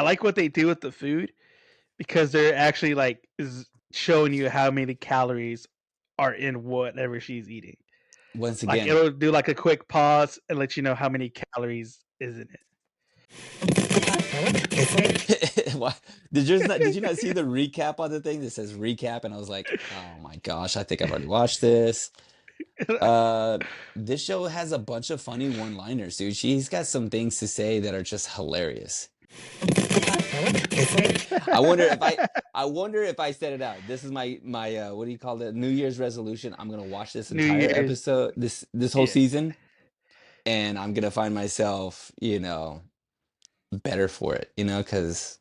like what they do with the food because they're actually like is showing you how many calories are in whatever she's eating. Once Like again, it'll do like a quick pause and let you know how many calories is in Why- did you not see the recap on the thing that says recap? And I was like, oh my gosh, I think I've already watched this. it. Uh, this show has a bunch of funny one-liners, dude. She's got some things to say that are just hilarious. I wonder if I I wonder if I said it out. This is my what do you call it? New Year's resolution. I'm gonna watch this New entire Year's, episode, this whole yeah. season, and I'm gonna find myself, better for it, because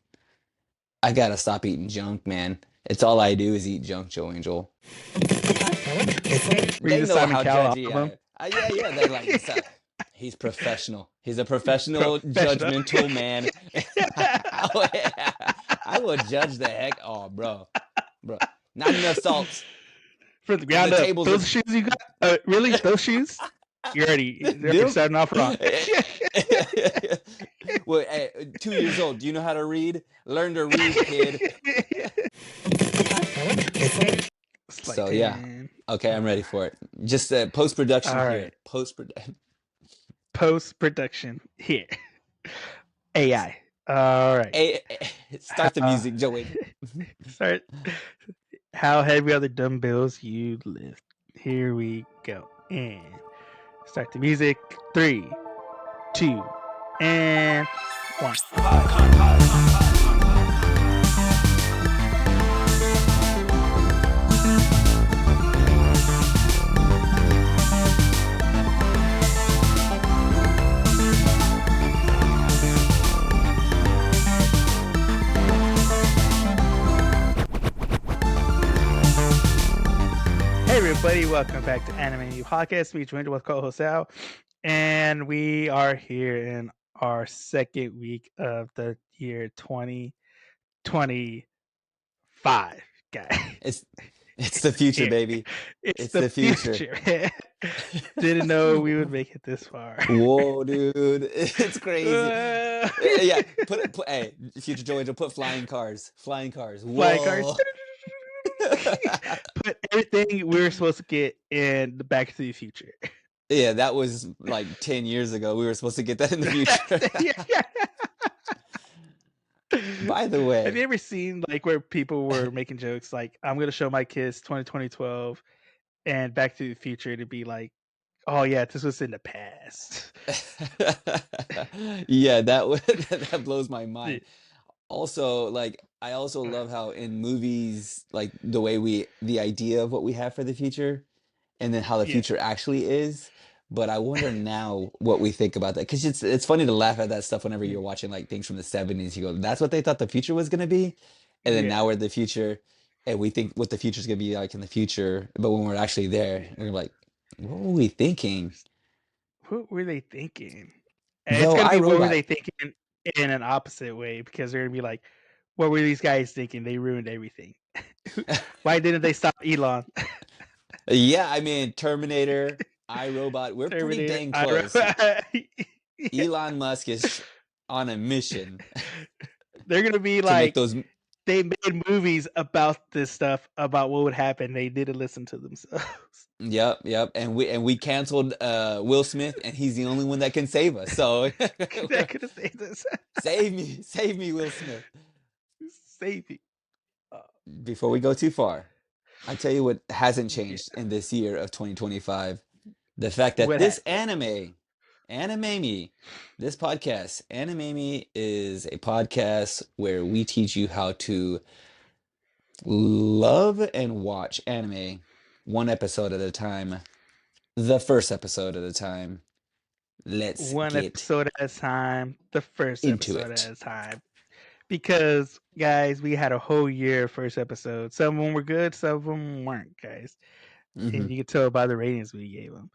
I gotta stop eating junk, man. It's all I do is eat junk, Joe Angel. Read They the know Simon how Cowell judgy album. yeah, they're like, he's professional. He's a professional, Professional. judgmental man. I will judge the heck. Oh, bro, not enough salt. From the The ground up. tables are Those shoes you got? Really? Those shoes? You're them. starting off wrong. Well, hey, 2 years old. Do you know how to read? Learn to read, kid. It's like, So yeah, damn. okay, I'm ready for it. Just post production All here. right. Post production. Post production here. AI. All right. Hey, start the Uh, music, Joe Angel. start. How heavy are the dumbbells you lift? Here we go. And start the music. 3, 2, and 1. Hey everybody, welcome back to Anime New Podcast. We joined with co-host Al, and we are here in our second week of the year 2025, guys. It's the future, Here. baby. It's It's the the future. future, man. Didn't know we would make it this far. Whoa, dude, it's crazy. Uh, Yeah, hey, future Joe Angel, put flying cars. Flying cars. Flying cars. Whoa. Put everything we were supposed to get in the Back to the Future. Yeah, that was like 10 years ago. We were supposed to get that in the future. By the Have you way, ever seen like where people were making jokes like I'm gonna show my kids 2012 and Back to the Future to be like, oh yeah, this was in the past. yeah, that blows my mind. Also, like, I also love how in movies, like the idea of what we have for the future, and then how the Yeah, future actually is. But I wonder now what we think about that, because it's funny to laugh at that stuff whenever you're watching like things from the 70s. You go, that's what they thought the future was gonna be, and then yeah. now we're in the future, and we think what the future's gonna be like in the future. But when we're actually there, we're like, what were we thinking? What were they thinking? And it's Though gonna I be what were they Robot. thinking in an opposite way because they're gonna be like, what were these guys thinking? They ruined everything. Why didn't they stop Elon? Yeah, I mean, Terminator, I Robot, we're pretty Terminator. dang I close. yeah. Elon Musk is on a mission They're gonna be to make like those. they made movies about this stuff about what would happen. They didn't listen to themselves. Yep. And we canceled Will Smith, and he's the only one that can save us. So That could have saved us. save me, Will Smith. Save me. Before we go too far, I tell you what hasn't Yeah. changed in this year of 2025. The fact that What this happened? Anime Me, this podcast, Anime Me is a podcast where we teach you how to love and watch anime one episode at a time, the first episode at a time. Let's One get episode at a time. The first into episode at it. a time. Because guys, we had a whole year first episode. Some of them were good, some of them weren't, guys. Hmm. And you can tell by the ratings we gave them.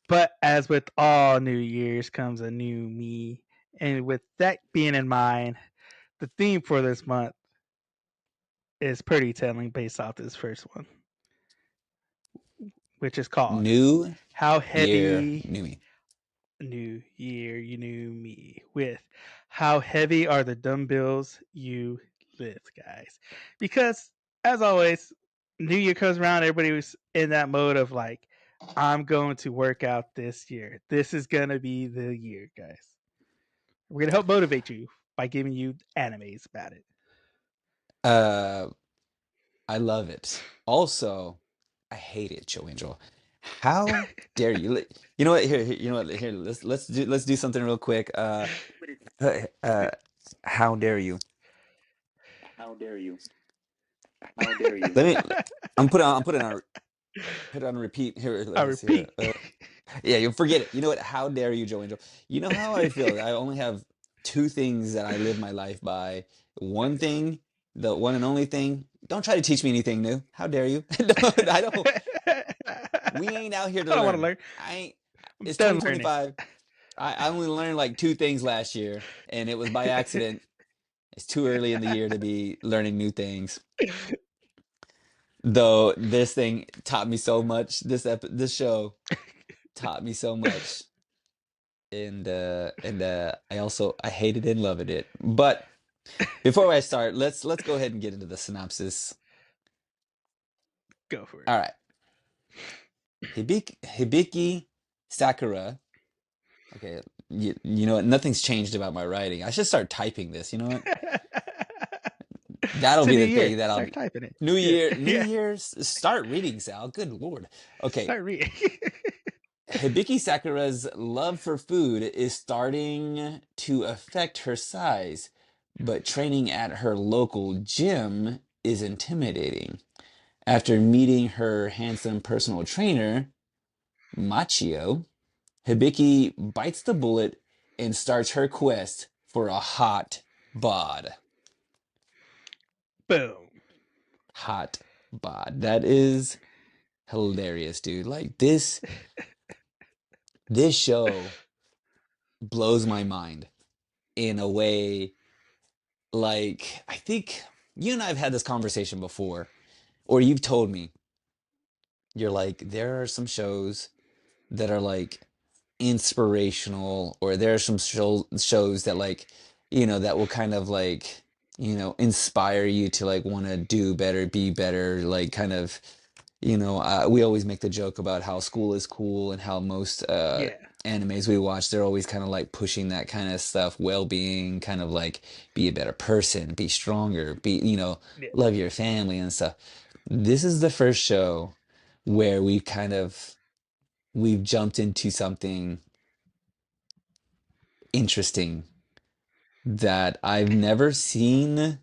But as with all new years comes a new me. And with that being in mind, the theme for this month is pretty telling based off this first one, which is called New How Year, Heavy New Me. new year, you new me with how heavy are the dumbbells you lift, guys? Because as always, New Year comes around, everybody was in that mode of like, I'm going to work out this year. This is gonna be the year, guys. We're gonna help motivate you by giving you animes about it. Uh, I love it. Also, I hate it, Joe Angel. How dare you? You know what? You know what? Here, let's do something real quick. Uh, uh, how dare you? Let me. I'm putting on put it on repeat here. I Let's see here. repeat. Yeah, you forget it. You know what? How dare you, Joe Angel? You know how I feel. I only have two things that I live my life by. One thing, the one and only thing. Don't try to teach me anything new. How dare you? I don't. We ain't out here to I don't want to learn. learn. I ain't. I'm It's done learning. 2025. I only learned like two things last year, and it was by accident. It's too early in the year to be learning new things. Though this thing taught me so much. This show taught me so much, and I hated and loved it. But before I start, let's go ahead and get into the synopsis. Go for it. All right, Hibiki Sakura. Okay, you know what? Nothing's changed about my writing. I should start typing this. You know what? That'll It's a be new the year. thing that I'll Start be. typing it. New Yeah. Year, New Yeah. Year's. Start reading, Sal. Good Lord. Okay, Start reading. Hibiki Sakura's love for food is starting to affect her size, but training at her local gym is intimidating. After meeting her handsome personal trainer, Machio, Hibiki bites the bullet and starts her quest for a hot bod. Boom. Hot bod. That is hilarious, dude. Like this show blows my mind in a way. Like, I think you and I have had this conversation before, or you've told me, you're like, there are some shows that are like inspirational, or there are some shows that like, that will kind of like, inspire you to like want to do better, be better, like kind of, we always make the joke about how school is cool and how most Yeah. animes we watch, they're always kind of like pushing that kind of stuff, well-being, kind of like be a better person, be stronger, Yeah. love your family and stuff. This is the first show where we've jumped into something interesting that I've never seen,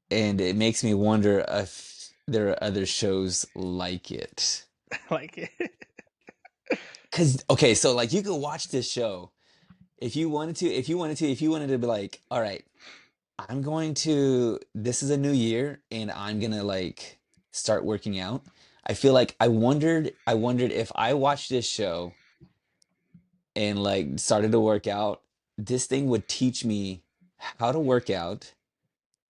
and it makes me wonder if there are other shows like it. Like it. Cause okay, so like you could watch this show if you wanted to, if you wanted to be like, all right, this is a new year and I'm gonna like start working out. I feel like I wondered if I watched this show and like started to work out, this thing would teach me how to work out,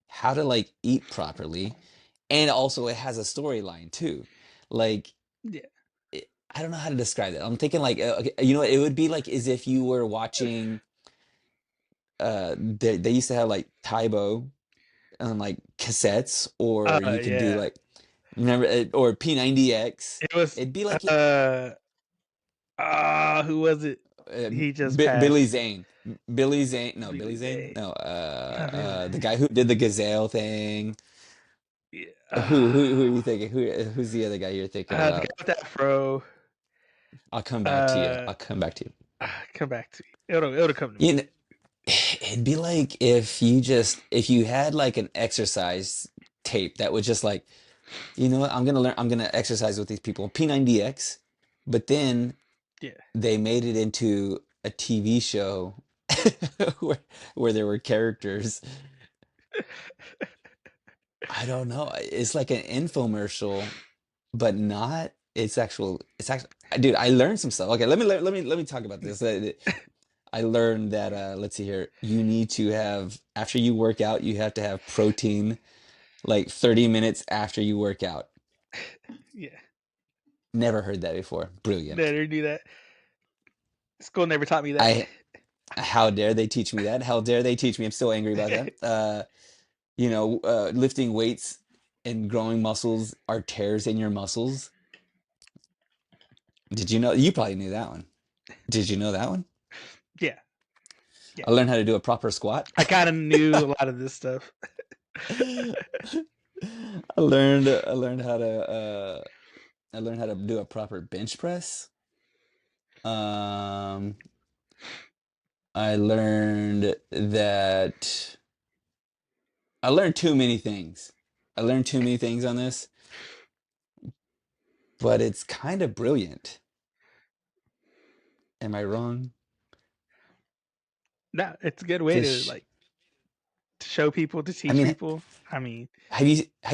how to like eat properly, and also it has a storyline too. Like Yeah. I don't know how to describe it. I'm thinking like okay, it would be like as if you were watching they used to have like Taibo on like cassettes, or you could do Yeah. like remember or P90X. It was It'd be like uh who was it? He just passed. Billy Zane. Billy Zane. No, Billy Billy Zane. Zane. No, Not Billy. the guy who did the gazelle thing. Yeah. Who are you thinking? Who's the other guy you're thinking The guy about? with that fro. I'll come back to you. Uh I'll come back to you. come back to me. It'll come to You me. know, it'd be like if you had like an exercise tape that would just like, you know what, I'm gonna exercise with these people. P90X, but then Yeah. they made it into a TV show where there were characters. I don't know. It's like an infomercial, but not. It's actual. Dude, I learned some stuff. Okay, let me talk about this. I learned that let's see here. You need to have after you work out, you have to have protein like 30 minutes after you work out. Yeah. Never heard that before. Brilliant. Better do that. School never taught me that. I how dare they teach me that? How dare they teach me? I'm still angry about that. Lifting weights and growing muscles are tears in your muscles. Did you know? You probably knew that one. Did you know that one? Yeah, yeah. I learned how to do a proper squat. I kind of knew a lot of this stuff. I learned how to do a proper bench press. Um, I learned that I learned too many things. I learned too many things on this, but it's kind of brilliant. Am I wrong? No, it's a good way to This, to show people, to I teach mean, people. I mean, have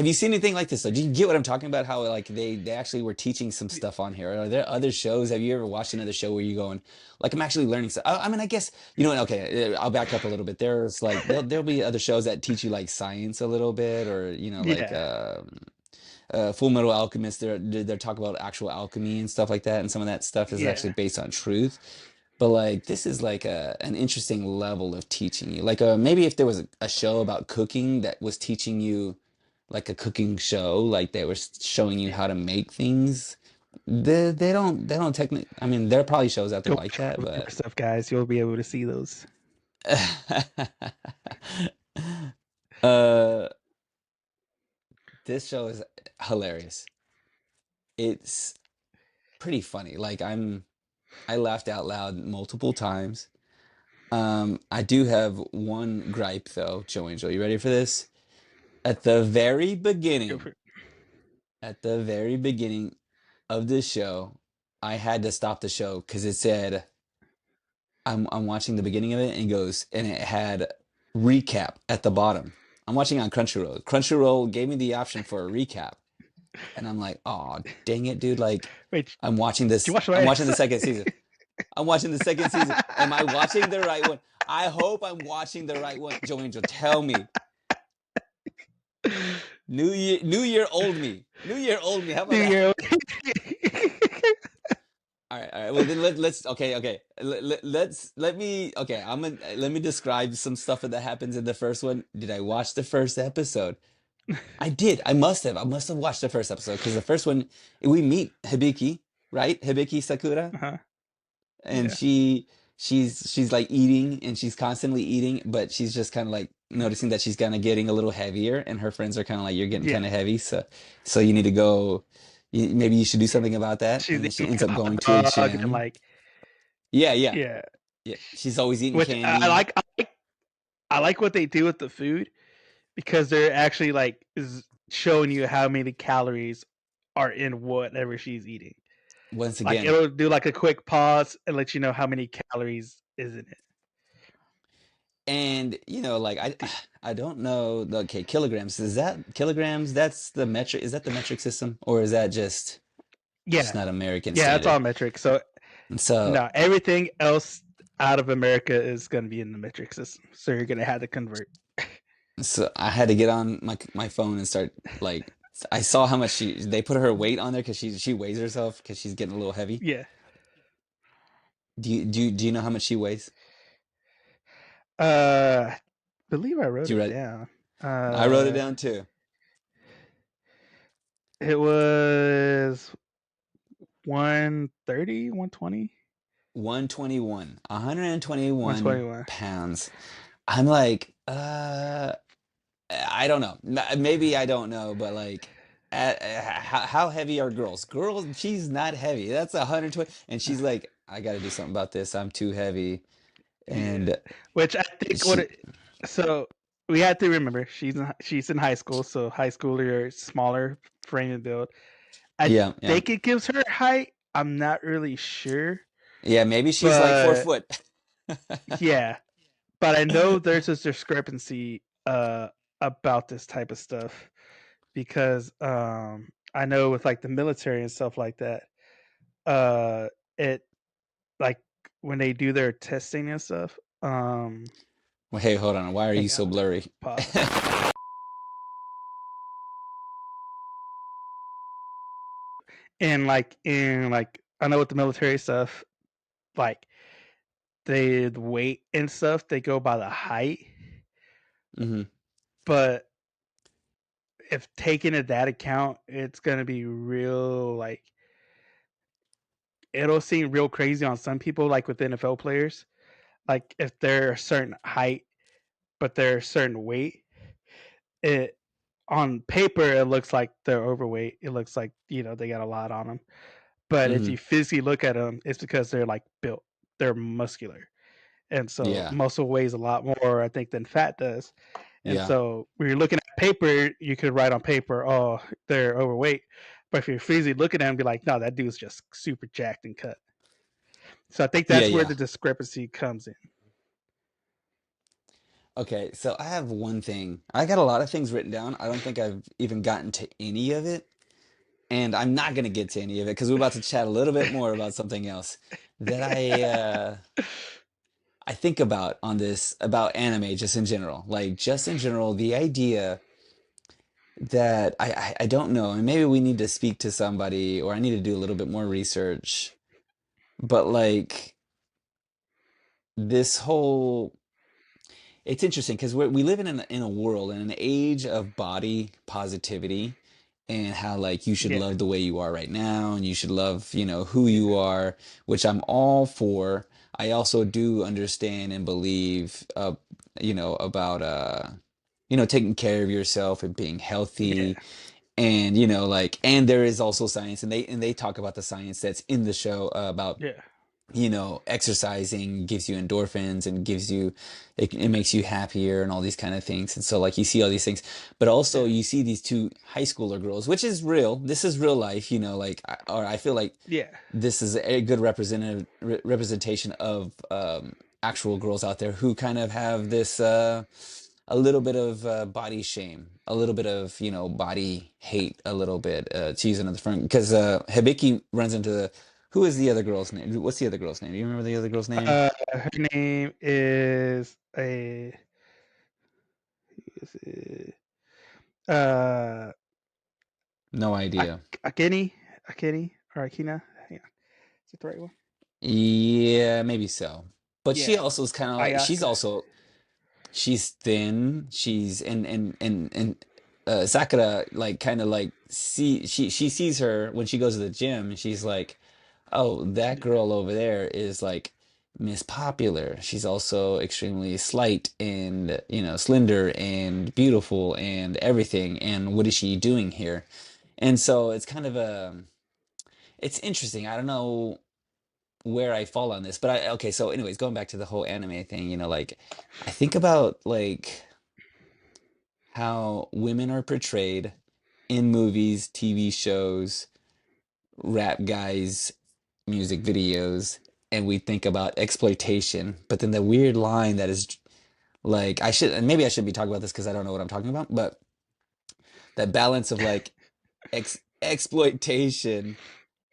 you seen anything like this though? Do you get what I'm talking about? How like they actually were teaching some stuff on here. Are there other shows? Have you ever watched another show where you going like I'm actually learning stuff? I mean, I guess you know what? Okay, I'll back up a little bit. There's like there'll be other shows that teach you like science a little bit, or like yeah, Full Metal Alchemist. They're talking about actual alchemy and stuff like that, and some of that stuff is actually yeah. based on truth. But like this is like an interesting level of teaching you. Like maybe if there was a show about cooking that was teaching you like a cooking show, like they were showing you how to make things. They don't technically. I mean, there are probably shows out there Go like watch that, Full but Metal stuff, guys. You'll be able to see those. uh, this show is hilarious. It's pretty funny. Like I laughed out loud multiple times. I do have one gripe though, Joe Angel. You ready for this? At the very Go beginning, for it. at the very beginning of this show, I had to stop the show because it said I'm watching the beginning of it and it had recap at the bottom. I'm watching on Crunchyroll. Crunchyroll gave me the option for a recap, and I'm like, oh dang it, dude! Like Wait, I'm watching did you this. watch my I'm watching the episode? second season. I'm watching the second season. Am I watching the right one? I hope I'm watching the right one. Joe Angel, tell me. New Year, old me. New Year, old me. How about New that? Year. All right, all right. Well, then let's okay, okay. Let me okay. Let me describe some stuff that happens in the first one. Did I watch the first episode? I did. I must have. I must have watched the first episode because the first one we meet Hibiki, right? Hibiki Sakura, Uh-huh. and Yeah. she's like eating and she's constantly eating, but she's just kind of like noticing that she's kind of getting a little heavier, and her friends are kind of like, "You're getting Yeah. kind of heavy, so you need to go. Maybe you should do something about that." She's And then she eating ends like up a going to a hot dog and gym. like, Yeah, yeah, yeah. yeah. She's always eating Which I candy. like. I like what they do with the food because they're actually like is showing you how many calories are in whatever she's eating. Once Like again, it'll do like a quick pause and let you know how many calories is in it. and like The- I don't know. Okay, kilograms. Is that kilograms? That's the metric. Is that the metric system, or is that just yeah, not American yeah, that's standard? all metric. So And so, no, everything else out of America is going to be in the metric system. So you're going to have to convert. so I had to get on my phone and start like I saw how much they put her weight on there because she weighs herself because she's getting a little heavy. Yeah. Do you know how much she weighs? I believe I wrote Do you it read? down. I wrote it Uh, down too. it was 130, 120, 121, one 121 twenty one. pounds. I'm like, I don't know. Maybe I don't know, but like, how heavy are girls? Girls, she's not heavy. That's 120, and she's like, I got to do something about this. I'm too heavy, Yeah. and Which I think she, so we have to remember she's in high school, so high schooler smaller frame and build. I yeah, yeah, think it gives her height. I'm not really sure, yeah. Maybe she's like four but foot. yeah, but I know there's this discrepancy about this type of stuff because I know with like the military and stuff like that, it like when they do their testing and stuff, Well, hey, hold on. Why are you hang so on, blurry? pause. And like in like I know with the military stuff, like the weight and stuff, they go by the height, Hmm. but if taking into that account, it's gonna be real like it'll seem real crazy on some people, like with NFL players. Like if they're a certain height, but they're a certain weight, it on paper it looks like they're overweight. It looks like they got a lot on them. But if Hmm. you physically look at them, it's because they're like built, they're muscular, and so Yeah. muscle weighs a lot more, I think, than fat does. And Yeah. so when you're looking at paper, you could write on paper, "Oh, they're overweight," but if you're physically looking at them, be like, "No, that dude's just super jacked and cut." So I think Yeah. that's where Yeah. the discrepancy comes in. Okay, so I have one thing. I got a lot of things written down. I don't think I've even gotten to any of it, and I'm not gonna get to any of it because we're about to chat a little bit more about something else that I think about on this about anime just in general. Like just in general, the idea that I don't know, and maybe we need to speak to somebody or I need to do a little bit more research, but like this whole it's interesting because we live in a world in an age of body positivity and how like you should Yeah, love the way you are right now and you should love who you are, which I'm all for. I also do understand and believe about taking care of yourself and being yeah, healthy, and like, and there is also science, and they talk about the science that's in the show, about yeah, exercising gives you endorphins and gives you it makes you happier and all these kind of things. And so like you see all these things, but also yeah, you see these two high schooler girls, which is real. This is real life, like or I feel like yeah, this is a good representation of actual girls out there who kind of have this a little bit of body shame, a little bit of body hate, a little bit to use another front, because Hibiki runs into who is the other girl's name? What's the other girl's name? Do you remember the other girl's name? her name is a is it, uh No idea. Akeni, Akeni or Akina. Hang on, is it the right one? Yeah, maybe so. But she Yeah, also is kind of I like got. she's thin. She's and Sakura like kind of like she sees her when she goes to the gym, and she's like, "Oh, that girl over there is like Miss Popular. She's also extremely slight and, slender and beautiful and everything. And what is she doing here?" And so it's kind of it's interesting. I don't know where I fall on this, but okay, so anyways, going back to the whole anime thing, like I think about like how women are portrayed in movies, TV shows, rap guys, music videos, and we think about exploitation. But then the weird line that is like, I should, and maybe I should be talking about this because I don't know what I'm talking about, but that balance of like exploitation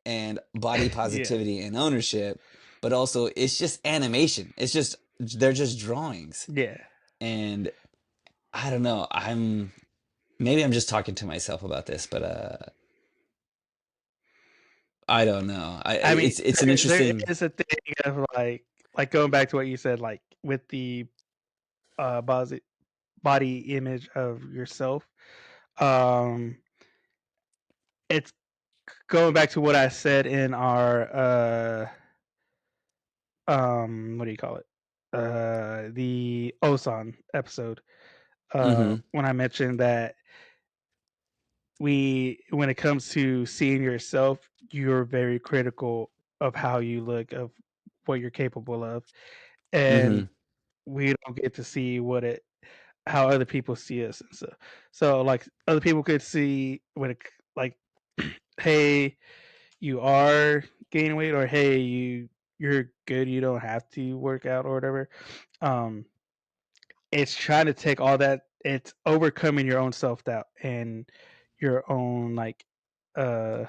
and body Yeah, positivity and ownership, but also it's just animation. It's just, they're just drawings. yeah. And I don't know, maybe I'm just talking to myself about this, but I don't know. I mean, It's an there interesting. is a thing of like going back to what you said, like with the body image of yourself. Um, it's going back to what I said in our what do you call it? The Osan episode. Hmm. When I mentioned that when it comes to seeing yourself, you're very critical of how you look, of what you're capable of, and Hmm. we don't get to see how other people see us. And so like other people could see when it like, hey, you are gaining weight, or hey, you're good, you don't have to work out or whatever. Um, it's trying to take all that. It's overcoming your own self doubt and your own like uh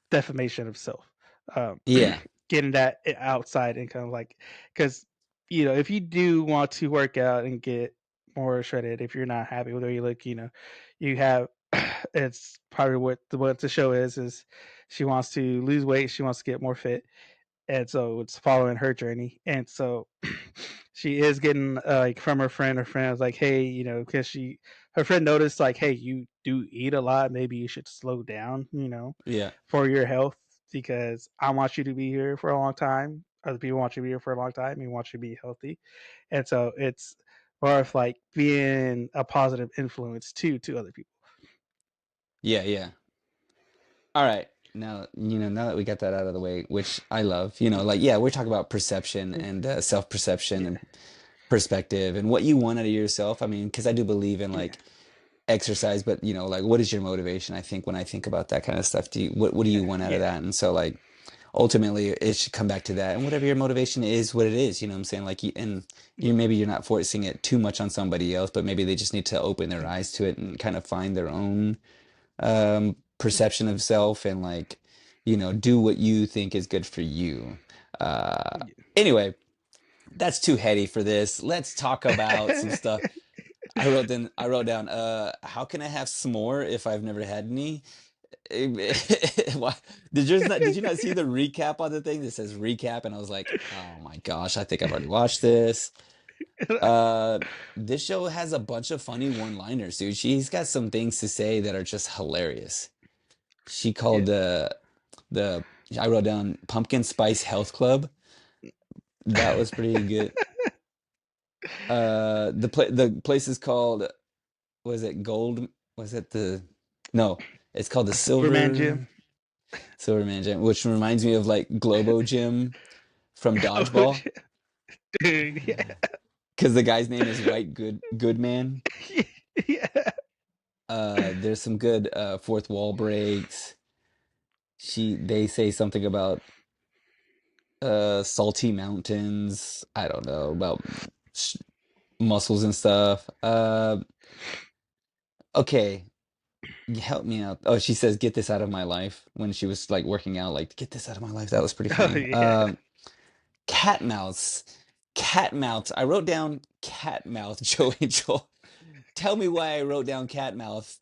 defamation of self. Um, Yeah. getting that outside and kind of like, because if you do want to work out and get more shredded, if you're not happy with where you look, you have it's probably what the show is she wants to lose weight, she wants to get more fit, and so it's following her journey. And so she is getting like from her friend. Her friend was like, "Hey, because her friend noticed like, hey, you do eat a lot. Maybe you should slow down, Yeah. for your health, because I want you to be here for a long time. Other people want you to be here for a long time. We want you to be healthy." And so it's more of like being a positive influence too to other people. Yeah, yeah. All right. Now that we got that out of the way, which I love, like, yeah, we're talking about perception and self-perception Yeah, and perspective and what you want out of yourself. I mean, because I do believe in yeah, like exercise, but like, what is your motivation? I think when I think about that kind of stuff, what do yeah, you want out of yeah, that? And so, like, ultimately, it should come back to that. And whatever your motivation is, what it is, you know what I'm saying? Like, and yeah, maybe you're not forcing it too much on somebody else, but maybe they just need to open their eyes to it and kind of find their own perception of self and like, do what you think is good for you. Uh, anyway, that's too heady for this. Let's talk about some yeah. stuff. I wrote down, how can I have s'more if I've never had any? Why did you not see the recap on the thing that says recap? And I was like, oh my gosh, I think I've already watched this. Uh, this show has a bunch of funny one-liners, dude. She's got some things to say that are just hilarious. She Yeah. called the I wrote down Pumpkin Spice Health Club. That was pretty good. The place is called, was it Gold? Was it the No, it's called the Superman Jim. Silverman Gym, which reminds me of like Globo Gym from Oh, Dodgeball, dude, yeah. because the guy's name is White Goodman. Yeah. There's some good fourth wall breaks. They say something about salty mountains. I don't know about sh muscles and stuff. Okay, help me out. Oh, she says, "Get this out of my life," when she was like working out. Like, "Get this out of my life." That was pretty Oh, funny. yeah. Cat mouths. Cat mouths. I wrote down cat mouth, Joe Angel. Tell me why I wrote down cat mouth.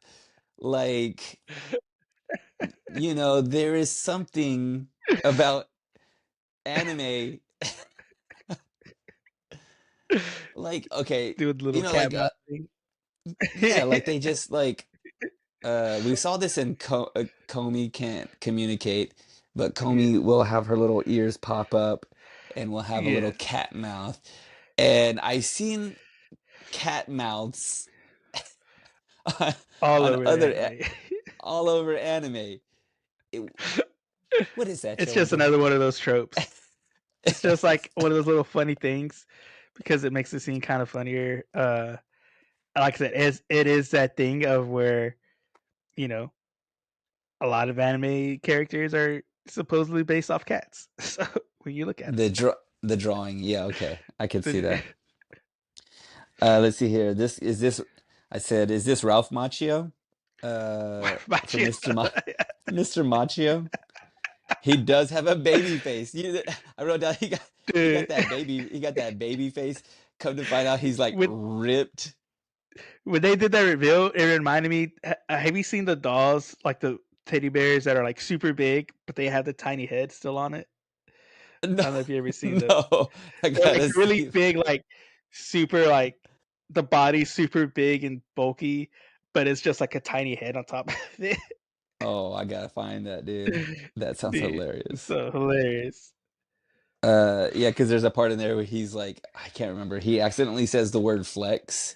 Like, there is something about anime. Like, okay, Doing the little cat like, mouth thing. yeah, like they just like, we saw this in Comey can't communicate, but Yeah. Comey will have her little ears pop up and will have a little Yeah. cat mouth. And I seen cat mouths All on over the other anime. all over anime. It, what is that, It's Joe just Angel? another one of those tropes. It's just like one of those little funny things because it makes the scene kind of funnier. Like I said, it is that thing of where, you know, a lot of anime characters are supposedly based off cats. So when you look at The drawing, yeah, okay, I could see it, that. Let's see here. I said, is this Ralph Macchio? For Machi- Mr. Macchio. He does have a baby face. I wrote down dude, he got that baby face. Come to find out he's like when ripped. when they did that reveal, it reminded me. Have you seen the dolls, like the teddy bears that are like super big, but they have the tiny head still on it? No, I don't know if you ever seen those. no, I They're like gotta really see. big, like super like the body's super big and bulky, but it's just like a tiny head on top of it. Oh, I gotta find that, dude. That sounds Dude, hilarious. so hilarious. Yeah, because there's a part in there where he's like, I can't remember. He accidentally says the word flex,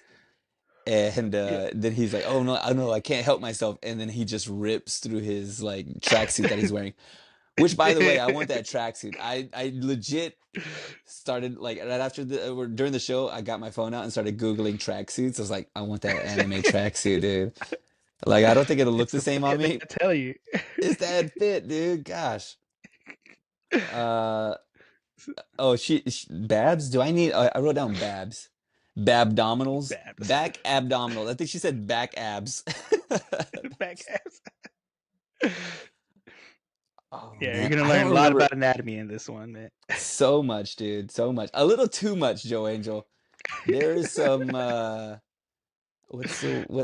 and Yeah. then he's like, "Oh no, I know, I can't help myself," and then he just rips through his like tracksuit that he's wearing. Which, by the way, I want that tracksuit. I legit started like right after or during the show. I got my phone out and started googling tracksuits. I was like, I want that anime tracksuit, dude. Like, I don't think it'll look It's the a same on fit, man. me. I tell you. It's that fit, dude. Gosh. Uh oh, Babs. Do I need? I wrote down Babs. Babdominals, Babs. back abdominals. I think she said back abs. Back ass. Oh Yeah, you're man, gonna I learn don't a lot remember about anatomy in this one, man. so much, dude. So much. A little too much, Joe Angel. There is some what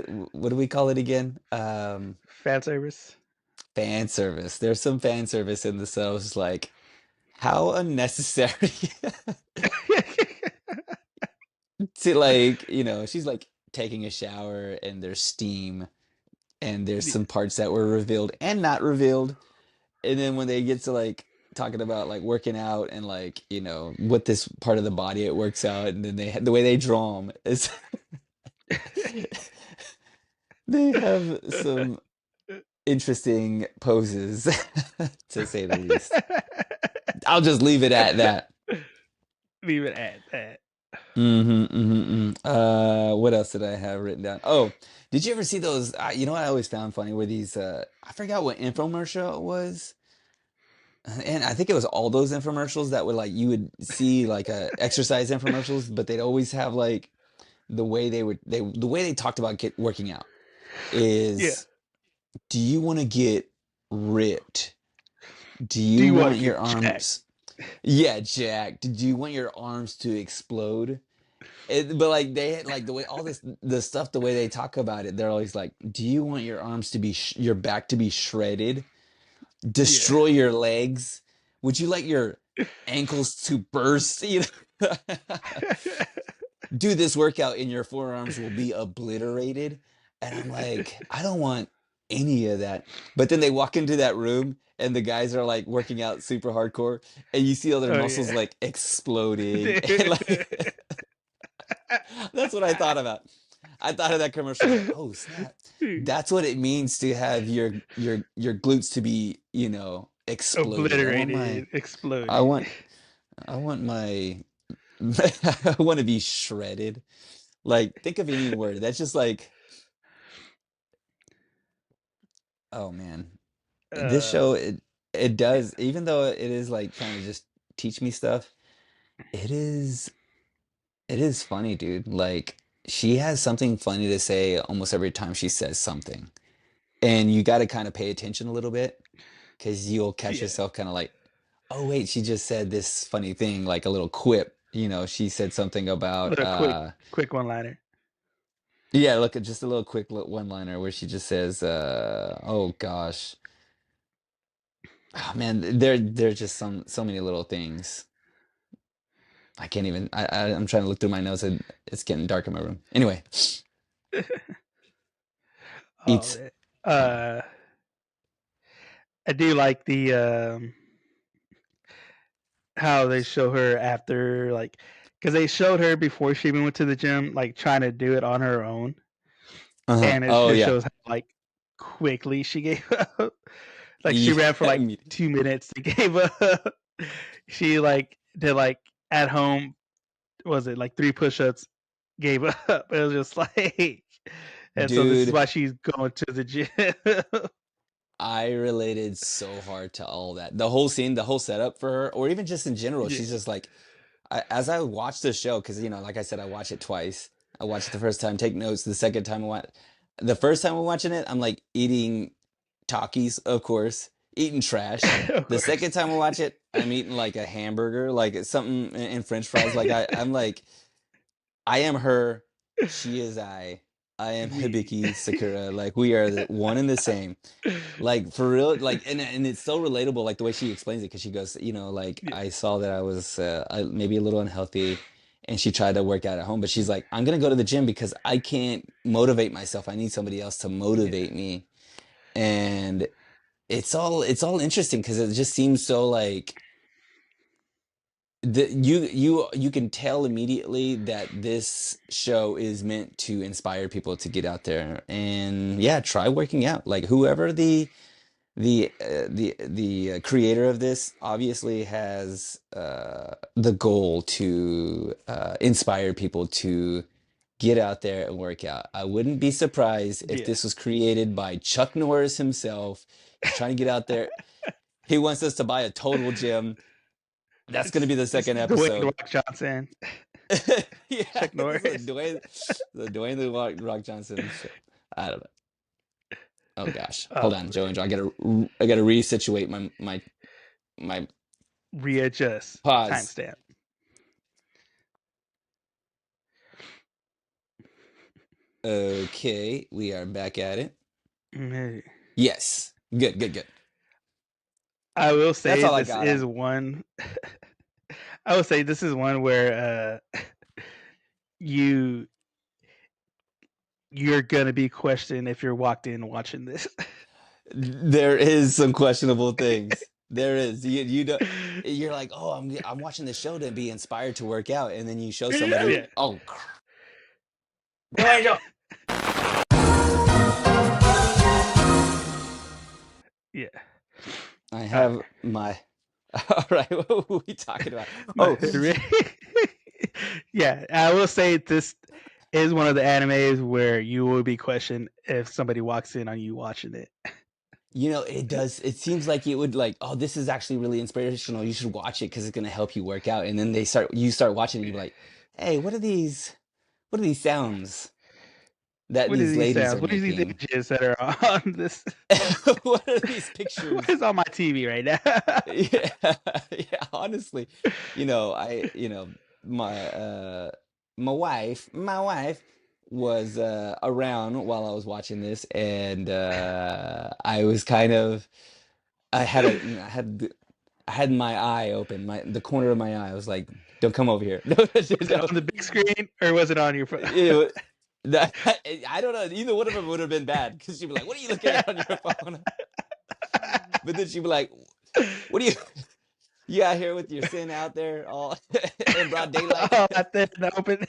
do we call it again? Fan service. Fan service. There's some fan service in the shows, like How unnecessary to like, she's like taking a shower and there's steam and there's Yeah. some parts that were revealed and not revealed. And then when they get to like talking about like working out and like, what this part of the body it works out, and then the way they draw them is they have some interesting poses to say the least. I'll just leave it at that. Leave it at that. What else did I have written down? Oh, did you ever see those? You know what I always found funny were these. I forgot what infomercial it was, and I think it was all those infomercials that would like you would see like exercise infomercials, but they'd always have like the way they talked about working out Yeah. is, do you want to get ripped? Do Do you you want to want get your jacked? arms? Yeah, Jack. Do you want your arms to explode? But like they had like the way all this the stuff the way they talk about it, they're always like, do you want your arms to be your back to be shredded, Yeah. destroy your legs? Would you like your ankles to burst? Do this workout and your forearms will be obliterated. And I'm like, I don't want any of that. But then they walk into that room and the guys are like working out super hardcore, and you see all their Oh muscles yeah. like exploding and like that's what I thought about. I thought of that commercial. I was like, "Oh snap! That's what it means to have your glutes to be, exploded. Obliterated, I exploded. want, I want my, I want to be shredded. Like, think of any word. That's just like, oh man, this Uh, show it does. Even though it is like trying to just teach me stuff, it is it is funny, dude. Like, she has something funny to say almost every time she says something. And you got to kind of pay attention a little bit because you'll catch yeah. yourself kind of like, oh, wait, she just said this funny thing, like a little quip. She said something about, Little quick one liner. yeah, look at just a little quick one-liner where she just says, oh gosh, oh man, there are just so many little things. I can't even, I'm trying to look through my notes and it's getting dark in my room. Anyway, Oh eats, man. yeah. Uh, I do like the how they show her after like because they showed her before she even went to the gym like trying to do it on her own, Uh-huh. and it Oh just yeah. shows how like quickly she gave up. Like she Yeah, ran for like immediately. 2 minutes and gave up. She like did like at home, was it like 3 push-ups, gave up. It was just like, and so this is Dude, why she's going to the gym. I related so hard to all that. The whole scene, the whole setup for her, or even just in general, Yeah. she's just like, as I watched the show, because like I said, I watched it twice. I watched it the first time, take notes. The first time I'm watching it, I'm like eating Takis, of course, eating trash. Of The course. second time I watch it, I'm eating like a hamburger, like it's something in French fries. Like I'm like, I am her, she is I. I am Me. Hibiki Sakura. Like we are the one and the same. Like for real, like and it's so relatable, like the way she explains it, because she goes, like Yeah. I saw that I was maybe a little unhealthy, and she tried to work out at home, but she's like, I'm gonna go to the gym because I can't motivate myself. I need somebody else to Yeah. motivate me, and it's all interesting because it just seems so like you can tell immediately that this show is meant to inspire people to get out there and yeah, try working out. Like whoever the creator of this obviously has the goal to inspire people to get out there and work out. I wouldn't be surprised if Yeah. this was created by Chuck Norris himself. He's trying to get out there. He wants us to buy a total gym. That's going to be the It's second Dwayne episode. Rock Johnson, Yeah, Chuck this is Norris. The Dwayne the Rock Johnson show. I don't know. Oh gosh, hold Oh on, Joe man. and Joe. I gotta resituate my Readjust. pause. Timestamp. Okay, we are back at it. Mm, Yes, good, good, good. I will That's say all I this got is on. one. I will say this is one where you you're gonna be questioned if you're walked in watching this. There is some questionable things. There is. You don't. You're like, oh, I'm watching the show to be inspired to work out, and then you show somebody, Yeah. oh, no, Yeah. I All right. have my. All right, what were we talking about? My Oh, yeah, I will say this is one of the animes where you will be questioned if somebody walks in on you watching it. it does. It seems like it would like, oh, this is actually really inspirational. You should watch it because it's gonna help you work out. And then you start watching, and you're like, hey, what are these? What are these sounds that What are these these ladies sounds? are What are these making? images that are on this? What are these What pictures? is on my TV right now? Yeah, yeah, honestly, my my wife was around while I was watching this, and I was kind of I had my eye open, the corner of my eye. I was like, "Don't come over here." No, Was it no. on the big screen or was it on your phone? It wa- I don't know. Either one of them would have been bad because she'd be like, "What are you looking at on your phone?" But then she'd be like, "What are you?" You out here with your sin out there all in broad daylight. Oh, I didn't open.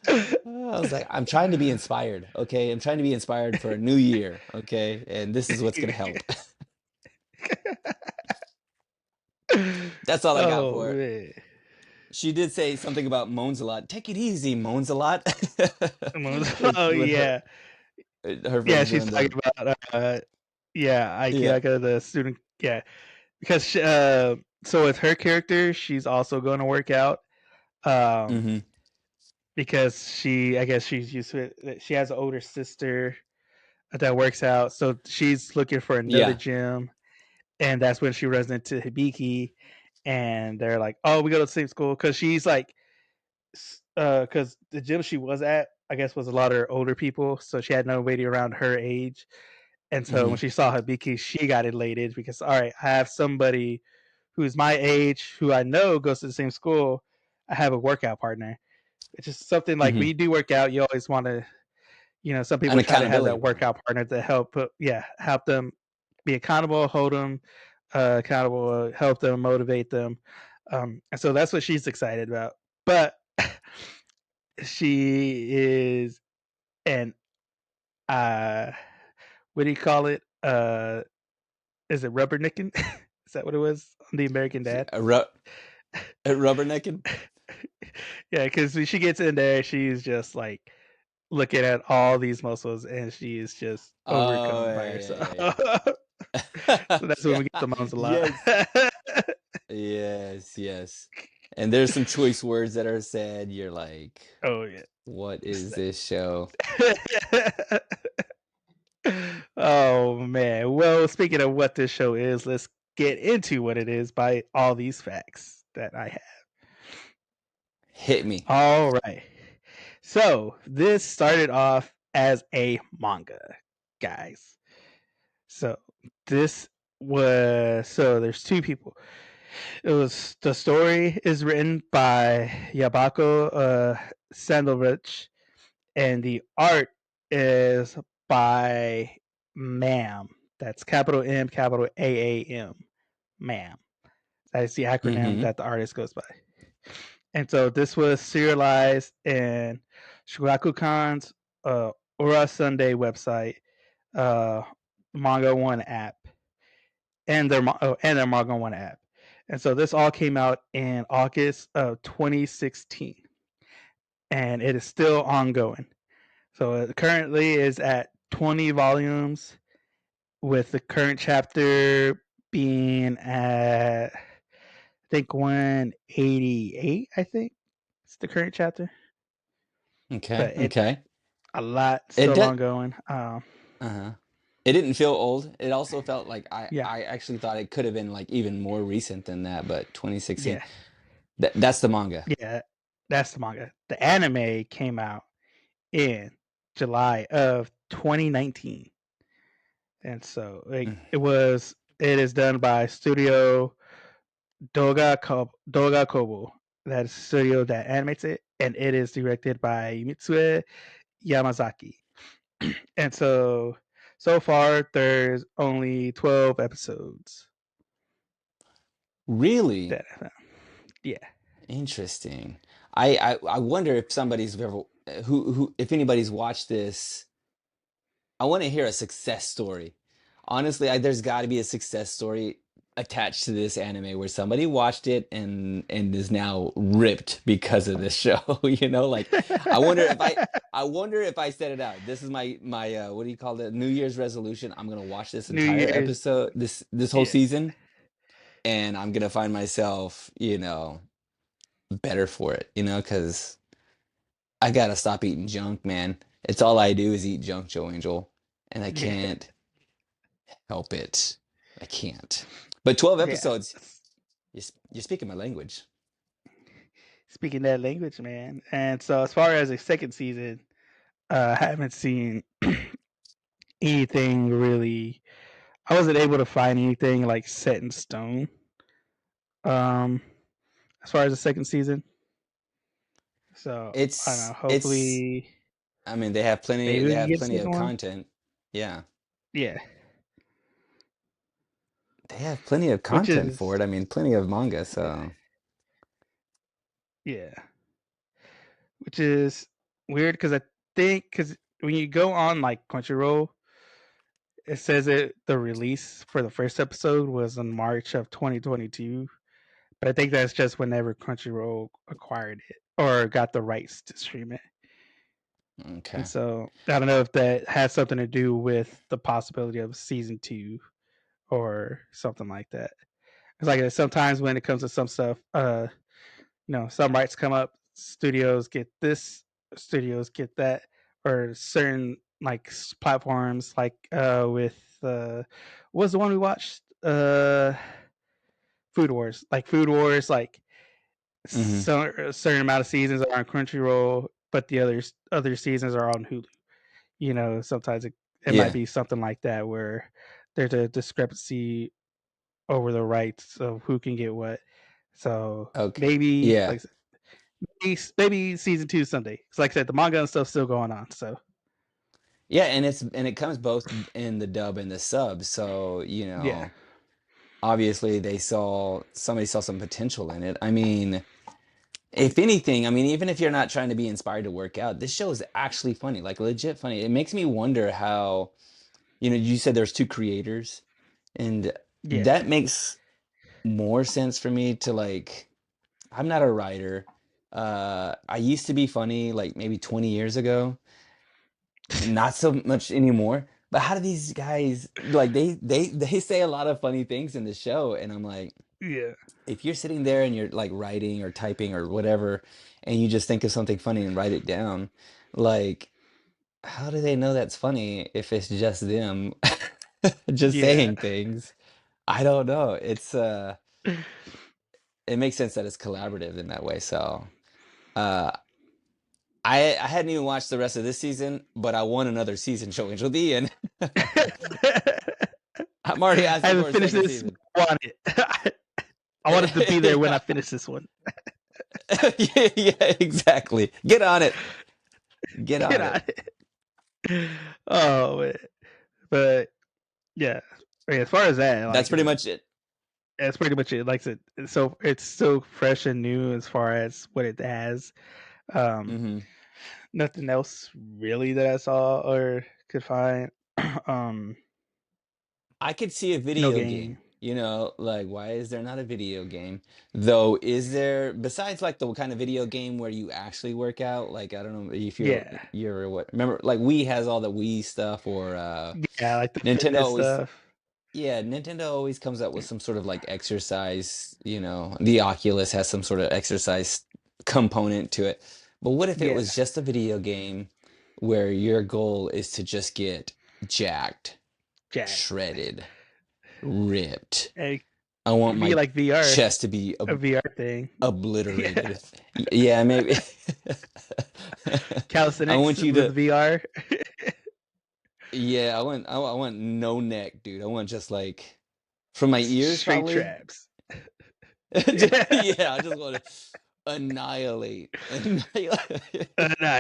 I was like, I'm trying to be inspired, okay? I'm trying to be inspired for a new year, okay? And this is what's gonna help. That's all I got Oh for it. man. She did say something about moans a lot. Take it easy, moans a lot. Oh When yeah. her Yeah, friends she's doing talking the about yeah, yeah. Ikea, the student, yeah, because so with her character, she's also going to work out um Mm-hmm. because I guess she's used to it. She has an older sister that works out, so she's looking for another Yeah. gym, and that's when she runs into Hibiki, and they're like, "Oh, we go to the same school," because she's like, because the gym she was at, I guess, was a lot of older people, so she had nobody around her age. And so Mm-hmm. when she saw Hibiki, she got elated because, all right, I have somebody who's my age, who I know goes to the same school. I have a workout partner. It's just something like when Mm-hmm. you do work out, you always want to, some An people try to have accountability that partner. workout partner to help them be accountable, hold them accountable, help them, motivate them. And so that's what she's excited about. But she is an, uh, what do you call it? Is it rubbernicking? Is that what it was on the American Dad? A, ru- a rubbernecking. Yeah, because when she gets in there, she's just like looking at all these muscles, and she's just Oh overcome by herself. yeah, yeah, So that's when yeah. we get the moms a lot. Yes. Yes, yes. And there's some choice words that are said. You're like, Oh yeah. what is this show? Oh man. Well, speaking of what this show is, let's get into what it is by all these facts that I have. Hit me. All right. So this started off as a manga, guys. So this there's two people. It was the story is written by Yabako Sandovich, and the art is by MAM. That's capital M, capital AAM. MAM. That is the acronym Mm-hmm. that the artist goes by. And so this was serialized in Shurakukan's Ura Sunday website, uh, Manga One app, and their Manga One app. And so this all came out in August of 2016, and it is still ongoing. So it currently is at 20 volumes, with the current chapter being at, I think, 188. I think it's the current chapter, Okay, but it okay. a lot It still did. ongoing. Uh-huh. It didn't feel old. It also felt like Yeah, I actually thought it could have been like even more recent than that, but 2016. yeah, That's the manga. yeah. That's the manga. The anime came out in July of 2019. and so Mm. it is done by Studio Doga Kobo. That is the studio that animates it, and it is directed by Mitsue Yamazaki. And so far there's only 12 episodes Really that I found. Yeah. interesting. I wonder if somebody's ever who if anybody's watched this. I want to hear a success story. Honestly, there's got to be a success story attached to this anime where somebody watched it and is now ripped because of this show. Like I wonder if I set it out. This is my what do you call it? New Year's resolution. I'm gonna watch this New entire Year's. episode, this whole Yeah. season, and I'm gonna find myself, better for it. Because I gotta stop eating junk, man. It's all I do is eat junk, Joe Angel, and I Yeah. can't help it. I can't. But 12 Yeah. episodes, you're speaking my language. Speaking that language, man. And so as far as a second season, I haven't seen anything really. I wasn't able to find anything like set in stone. Um, as far as the second season, so I don't know. It's Hopefully, I mean they have plenty maybe they we can have get a plenty of second one. content. Yeah. Yeah, They have plenty of which content for is it. I mean, plenty of manga, yeah, so yeah, which is weird because I think because when you go on like Crunchyroll, it says the release for the first episode was in March of 2022, but I think that's just whenever Crunchyroll acquired it or got the rights to stream it. And okay. so I don't know if that has something to do with the possibility of season two or something like that. It's like sometimes when it comes to some stuff, some rights come up, studios get this, studios get that, or certain like platforms like with what was the one we watched? Food Wars. Like Food Wars, like Mhm. a certain amount of seasons are on Crunchyroll, but the other seasons are on Hulu. Sometimes it might Yeah. be something like that where there's a discrepancy over the rights of who can get what. So Okay. maybe, Yeah. like I said, maybe season two Sunday. Because like I said, the manga and stuff's still going on. So Yeah, and it comes both in the dub and the sub, so, yeah, obviously somebody saw some potential in it. I mean, if anything, I mean, even if you're not trying to be inspired to work out, this show is actually funny, like legit funny. It makes me wonder how, you said there's two creators, and yeah, that makes more sense for me to like, I'm not a writer. I used to be funny like maybe 20 years ago, not so much anymore. But how do these guys like they say a lot of funny things in the show, and I'm like, yeah, if you're sitting there and you're like writing or typing or whatever, and you just think of something funny and write it down, like how do they know that's funny if it's just them just yeah, saying things? I don't know. It makes sense that it's collaborative in that way. So uh I hadn't even watched the rest of this season, but I want another season showing the end. I'm already I asking haven't for a finished second this. season. I want it. I wanted to be there when I Yeah. finish this one. Yeah, yeah, exactly. Get on it. Get Get on it. out of it. Oh man. But yeah. As far as that, That's like pretty much it. that's pretty much it. Like I said, so it's so fresh and new as far as what it has. Um, Hmm. Nothing else really that I saw or could find. um, I could see a no video game. game. Like why is there not a video game? Though, is there besides like the kind of video game where you actually work out? Like I don't know if Yeah, you're what remember like Wii has all the Wii stuff or yeah, like the Nintendo fitness always stuff. yeah, Nintendo always comes up with some sort of like exercise, the Oculus has some sort of exercise component to it. But what if it Yeah, was just a video game where your goal is to just get jacked, Jack. shredded, ripped? It I want could be my like VR, chest to be a VR thing. Yeah, obliterated. Yeah, maybe. I calisthenics want you with to VR. Yeah, I want no neck, dude. I want just like from my ears Straight probably. traps. Yeah. Yeah, I just want to annihilate. Annihilate. No.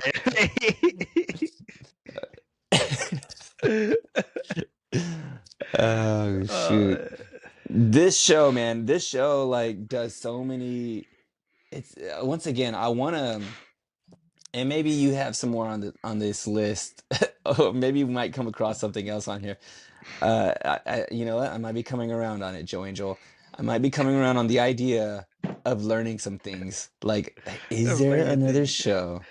Oh shoot. uh, This show, man, this show like does so many it's once again, I want to and maybe you have some more on this list. Or maybe you might come across something else on here. You know what? I might be coming around on it, Joe Angel. I might be coming around on the idea of learning some things. Like, is of there learning another things. show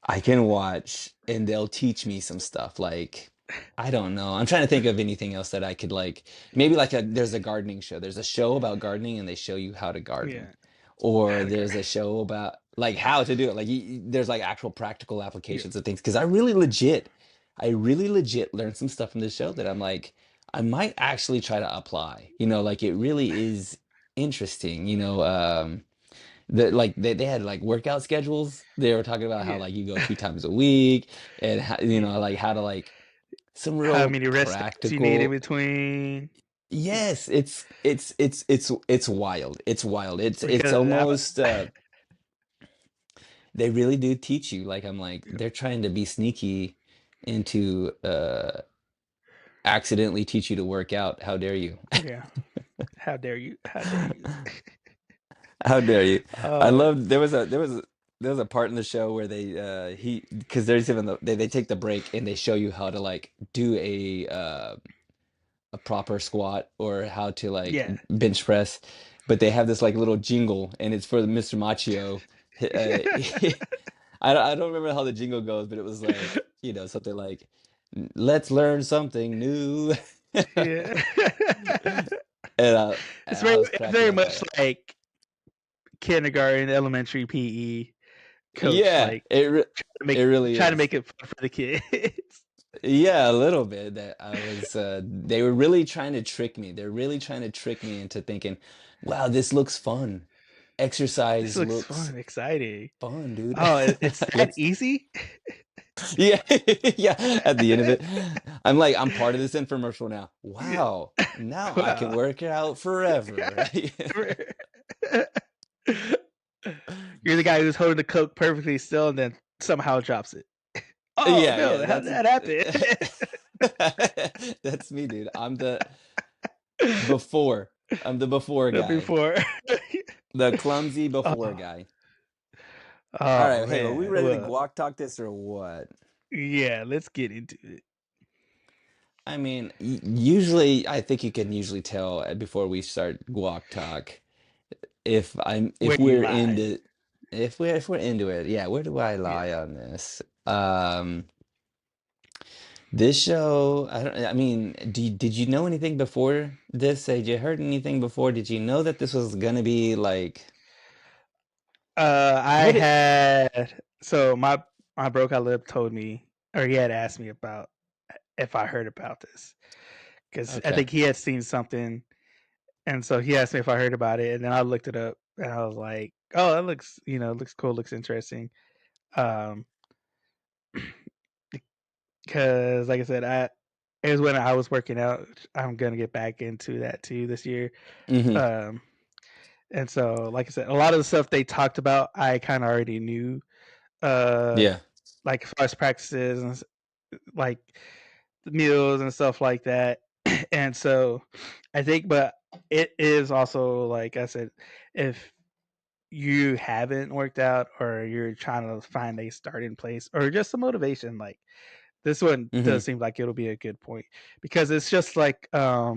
I can watch and they'll teach me some stuff? Like, I don't know. I'm trying to think of anything else that I could like. Maybe like there's a gardening show. There's a show about gardening and they show you how to garden. Yeah. Or How to there's a show about like how to do it. Like there's like actual practical Yeah. applications of things. Because I really legit learned some stuff from this show that I'm like, I might actually try to apply. You know, like it really is interesting. You know, like they had like workout schedules. They were talking about how Yeah. like you go 2 times a week and how, you Yeah. know like how to like some How real many rest days you need in practical. between? Yes, it's wild. It's wild. It's Because almost they really do teach you. Like I'm like they're trying to be sneaky into accidentally teach you to work out. How dare you? yeah. How dare you? How dare you? How dare you? I Uh, love there was a part in the show where they he because there's even they take the break and they show you how to like do a proper squat or how to like yeah. bench press, but they have this like little jingle and it's for the Mr. Machio. I don't remember how the jingle goes, but it was like, you know, something like, let's learn something new. Yeah. And I was It's cracking very up much at it. like kindergarten, elementary PE coach, Yeah, like make it really try to is. make it fun for the kids. Yeah, a little bit that I was they were really trying to trick me. They're really trying to trick me into thinking, wow, this looks fun. This Exercise looks looks fun, exciting. fun, dude. Oh, it's that Let's easy? yeah, yeah, at the end of it. I'm like, I'm part of this infomercial now. Yeah. Wow. Now I can Wow. work it out forever. You're the guy who's holding the Coke perfectly still and then somehow drops it. Oh Yeah, no, yeah, how did that happen? that's me, dude. I'm the before. I'm the before The guy. before. The clumsy before Oh, guy. All oh right, hey, are we man. ready to Well, guac talk this or what? yeah, let's get into it. I mean, usually I think you can usually tell before we start guac talk Where if you we're lie. into if we're into it. Yeah, where do I Yeah. lie on this? This show, I mean, did you know anything before this? Had you heard anything before? Did you know that this was gonna be like I what it had so my broke out lip told me, or he had asked me about if I heard about this because I okay. think he had seen something, and so he asked me if I heard about it, and then I looked it up, and I was like, "Oh, that looks it looks cool, looks interesting." Um, because like I said, I it was when I was working out. I'm gonna get back into that too this year. Hmm. Um, and so like I said, a lot of the stuff they talked about, I kind of already knew. Uh, Yeah. like as far as practices and like the meals and stuff like that. And so I think, but it is also like I said, if you haven't worked out or you're trying to find a starting place or just some motivation, like this one Hmm. does seem like it'll be a good point because it's just like I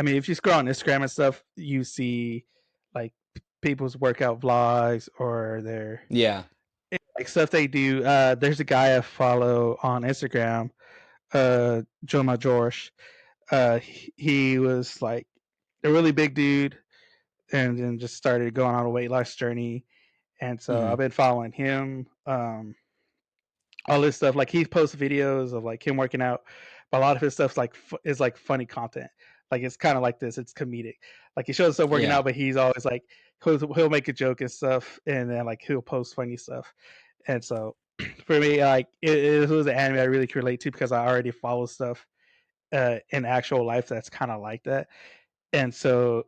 mean, if you scroll on Instagram and stuff, you see like people's workout vlogs or their Yeah. like stuff they do. There's a guy I follow on Instagram, Joe Majorsh. He was like a really big dude and then just started going on a weight loss journey. And so Hmm. I've been following him. All this stuff. Like he posts videos of like him working out, but a lot of his stuff's like is like funny content. Like it's kind of like this. It's comedic. Like he shows himself working Yeah. out, but he's always like he'll make a joke and stuff, and then like he'll post funny stuff. And so For me, like it was an anime I really could relate to because I already follow stuff in actual life that's kind of like that, and so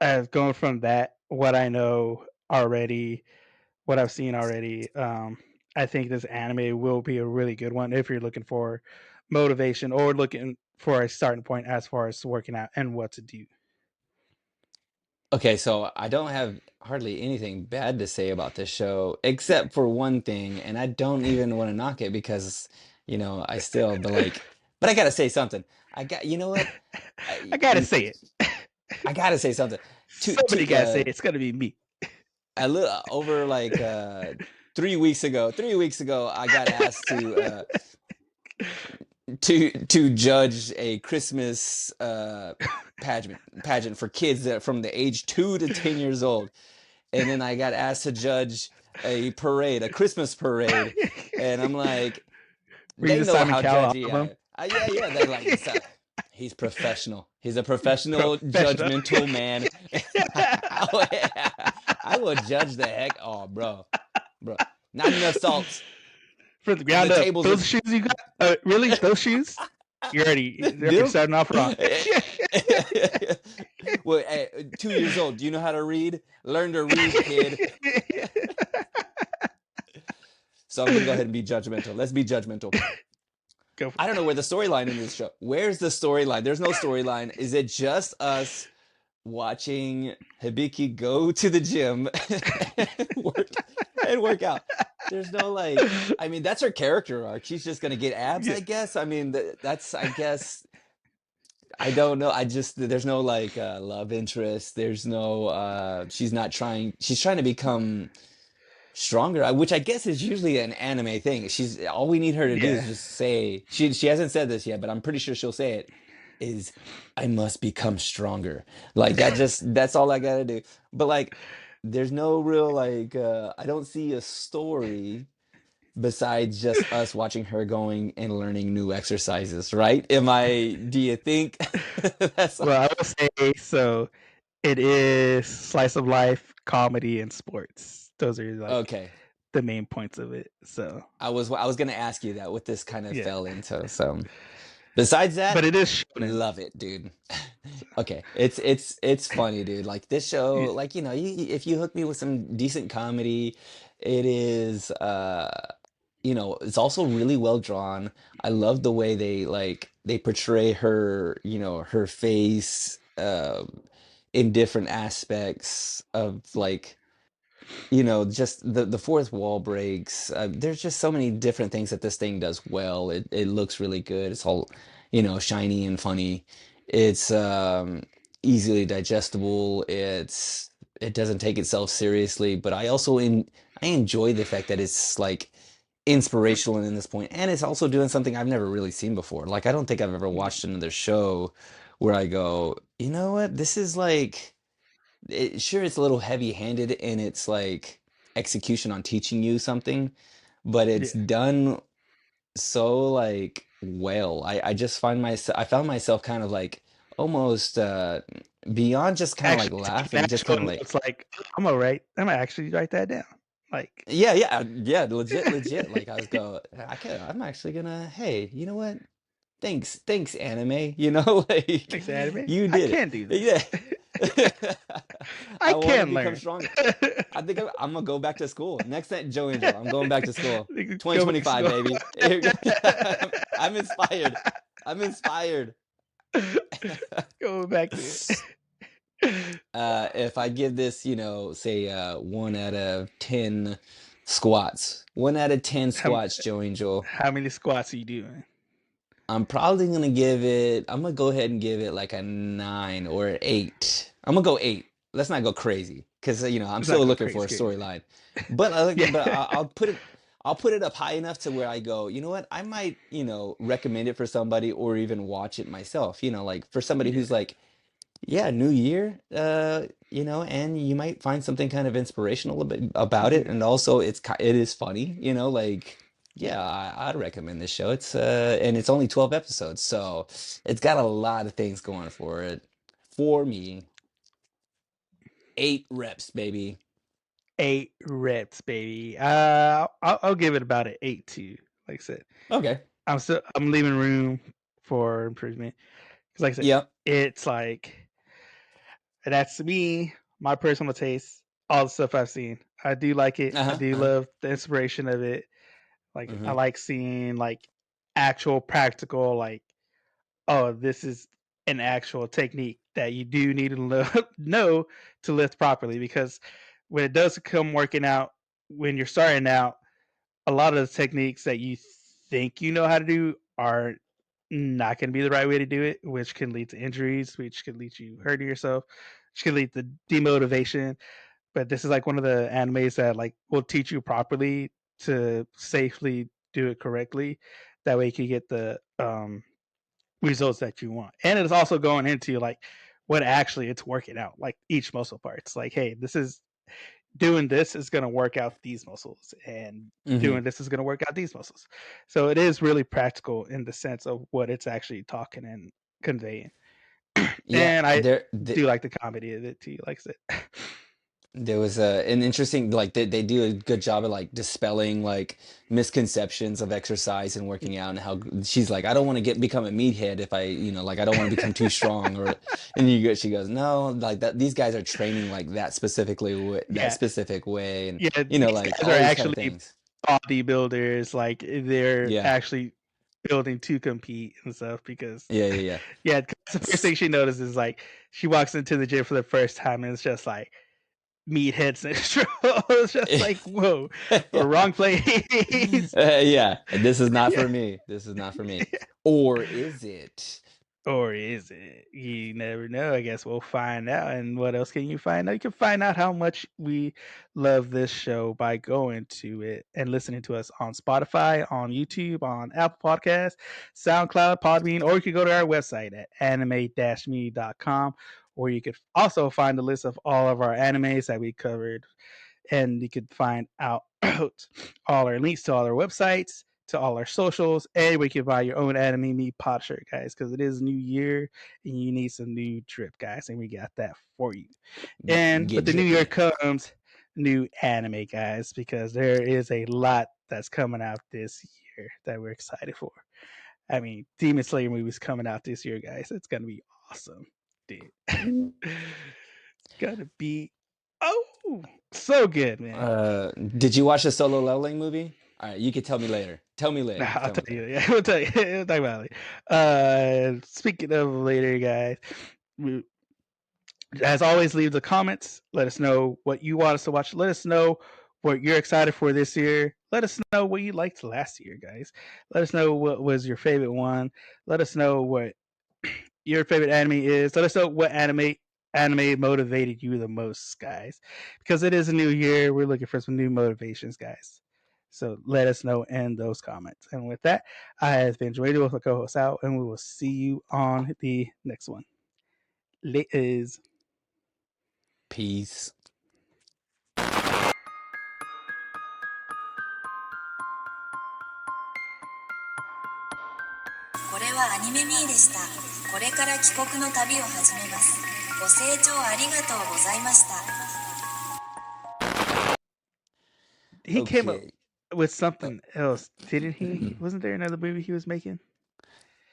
as going from that, what I know already, what I've seen already, I think this anime will be a really good one if you're looking for motivation or looking for a starting point as far as working out and what to do. Okay, so I don't have hardly anything bad to say about this show except for one thing, and I don't even want to knock it because, I still, but I gotta say something. You know what? I gotta I, say it. I gotta say something. Somebody gotta say it. It's gonna be me. A little over like 3 weeks ago. 3 weeks ago, I got asked to judge a Christmas pageant for kids that from the age 2 to 10 years old, and then I got asked to judge a Christmas parade, and I'm like, Were you they the know Simon how Cowell judgy I album? am. Yeah, they're like, he's professional. He's a professional, Professional. judgmental man. Oh yeah, I will judge the heck. Oh, bro, not enough salt. From the The ground up. tables are Those shoes you got? Really? Those shoes? You're them. starting off wrong. Well, 2 years old. Do you know how to read? Learn to read, kid. So I'm gonna go ahead and be judgmental. Let's be judgmental. Go for I don't know where the storyline in this show. Where's the storyline? There's no storyline. Is it just us watching Hibiki go to the gym and work out? There's no like. it. I mean, that's her character arc. She's just gonna get abs, Yeah. I guess. I mean, that's. I guess I don't know. I just there's no like love interest. There's no. She's not trying. She's trying to become stronger, which I guess is usually an anime thing. She's all we need her to do is Yeah. just say she hasn't said this yet, but I'm pretty sure she'll say it is I must become stronger. Like that's all I gotta do. But like there's no real like I don't see a story besides just us watching her going and learning new exercises, right? Do you think that's Well, I will say so. It is slice of life, comedy, and sports. Those are like okay? the main points of it. So I was gonna ask you that what this kind of yeah, fell into. So besides but that, it is shonen. love it, dude. Okay, it's funny, dude. Like this show, Yeah, like if you hook me with some decent comedy, it is it's also really well drawn. I love the way they portray her, her face in different aspects of like just the fourth wall breaks. There's just so many different things that this thing does well. It looks really good. It's all, shiny and funny. It's easily digestible. It doesn't take itself seriously, but I enjoy the fact that it's like inspirational in this point, and it's also doing something I've never really seen before. Like I don't think I've ever yeah, watched another show where I go, you know what, this is like sure it's a little heavy-handed in its like execution on teaching you something, but it's yeah. done so like well. I found myself kind of like almost beyond just kind of like Actually, taking laughing, just actual kind of like notes. Like I'm alright. I might actually write that down. Like yeah, legit. Like I'm actually gonna, hey, you know what? Thanks, anime. Like thanks, anime. you I did it. can do Yeah. this. I I want to can become learn. stronger. I think I'm gonna go back to school. Next time, Joe Angel, I'm going back to school. Go back to 2025, school. baby. I'm inspired. I'm inspired. Go back to it. If I give this, say 1 out of 10 squats, 1 out of 10 how, squats, Joe Angel, how many squats are you doing? I'm gonna go ahead and give it like a 9 or 8. I'm gonna go 8. Let's not go crazy because I'm Let's not still go looking crazy, for a crazy. storyline. But Yeah. I'll put it up high enough to where I go, you know what? I might, recommend it for somebody or even watch it myself. Like for somebody Yeah. who's like, yeah, new year, and you might find something kind of inspirational a bit about it, Yeah. and also it is funny, like yeah, I'd recommend this show. And it's only 12 episodes, so it's got a lot of things going for it. For me, 8 reps, baby. 8 reps, baby. I'll give it about an 8 too. Like I said, Okay. I'm leaving room for improvement because, like I said, Yep. it's like that's me, my personal taste, all the stuff I've seen. I do like it. I Uh-huh. do Uh-huh. love the inspiration of it. Like I Mm-hmm. like seeing like actual practical like oh this is an actual technique that you do need to know to lift properly because when it does come working out when you're starting out a lot of the techniques that you think you know how to do are not going to be the right way to do it, which can lead to injuries, which can lead to you hurting yourself, which can lead to demotivation. But this is like one of the animes that like will teach you properly to safely do it correctly. That way you can get the results that you want. And it's also going into like what actually it's working out, like each muscle parts. Like, hey, this is doing this is going to work out these muscles and Mm-hmm. doing this is going to work out these muscles. So it is really practical in the sense of what it's actually talking and conveying. Yeah, And I there, do like the comedy of it too, like I said. there was an interesting like they do a good job of like dispelling like misconceptions of exercise and working out and how she's like I don't want to get become a meathead if I like I don't want to become too strong or and she goes no like that these guys are training like that Yeah. specific way and Yeah. These like guys all are these kind of actually things. bodybuilders. Like they're Yeah. actually building to compete and stuff because Yeah, yeah, yeah. yeah, 'cause the first thing she notices is like she walks into the gym for the first time and it's just like meathead syndrome. It's just like, whoa, Yeah. wrong place. Yeah, this is not for me. This is not for me. Or is it? Or is it? You never know. I guess we'll find out. And what else can you find out? You can find out how much we love this show by going to it and listening to us on Spotify, on YouTube, on Apple Podcasts, SoundCloud, Podbean, or you can go to our website at anime-me.com, where you could also find a list of all of our animes that we covered and you could find out all our links to all our websites, to all our socials, and we can buy your own Anime Me pod shirt, guys, because it is new year and you need some new drip, guys, and we got that for you. And Get with the new year drippy. comes new anime, guys, because there is a lot that's coming out this year that we're excited for. I mean, Demon Slayer movie's coming out this year, guys. It's gonna be awesome, dude. It's gonna be oh so good, man. Did you watch the Solo Leveling movie? All right, you can tell me later. Tell me Nah, later. I'll Tell me tell you. later. Yeah, we'll tell you. We'll talk about it speaking of later, guys, we, as always, leave the comments. Let us know what you want us to watch. Let us know what you're excited for this year. Let us know what you liked last year, guys. Let us know what was your favorite one. Let us know what your favorite anime is. Let us know what anime motivated you the most, guys. Because it is a new year. We're looking for some new motivations, guys. So let us know in those comments. And with that, I have been joined with my co-host Al, and we will see you on the next one. Laters. Peace. これはアニメミーでした。これから帰国の旅を始めます。ご清聴ありがとうございました。He came up Okay. with Uh, something else, didn't he? Wasn't there another movie he was making